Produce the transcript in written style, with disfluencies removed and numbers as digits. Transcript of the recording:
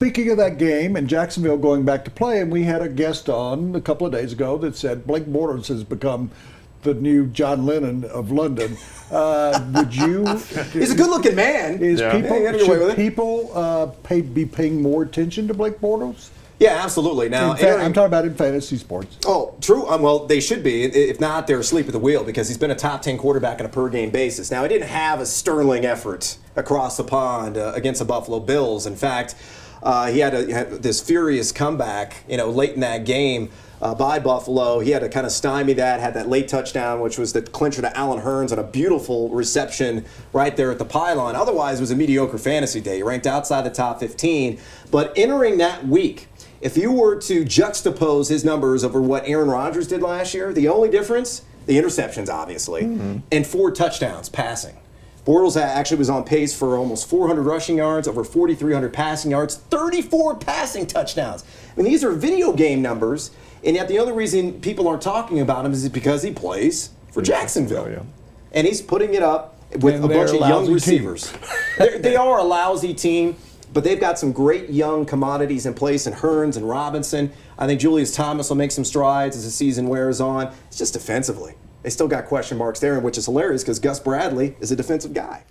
Speaking of that game and Jacksonville going back to play, and we had a guest on a couple of days ago that said Blake Bortles has become the new John Lennon of London. Would you? He's a good-looking man. Should people be paying more attention to Blake Bortles? Yeah, absolutely. Now, I'm talking about in fantasy sports. Oh, true. Well, they should be. If not, they're asleep at the wheel because he's been a top 10 quarterback on a per-game basis. Now, he didn't have a sterling effort across the pond against the Buffalo Bills. In fact, he had this furious comeback, late in that game by Buffalo. He had to kind of stymie that, had that late touchdown, which was the clincher to Allen Hurns on a beautiful reception right there at the pylon. Otherwise, it was a mediocre fantasy day. He ranked outside the top 15. But entering that week, if you were to juxtapose his numbers over what Aaron Rodgers did last year, the only difference, the interceptions, obviously, and 4 touchdowns passing. Bortles actually was on pace for almost 400 rushing yards, over 4,300 passing yards, 34 passing touchdowns. I mean, these are video game numbers, and yet the other reason people aren't talking about him is because he plays for Jacksonville. Yeah. And he's putting it up with a bunch of young receivers. They are a lousy team, but they've got some great young commodities in place in Hurns and Robinson. I think Julius Thomas will make some strides as the season wears on. It's just defensively. They still got question marks there, which is hilarious because Gus Bradley is a defensive guy.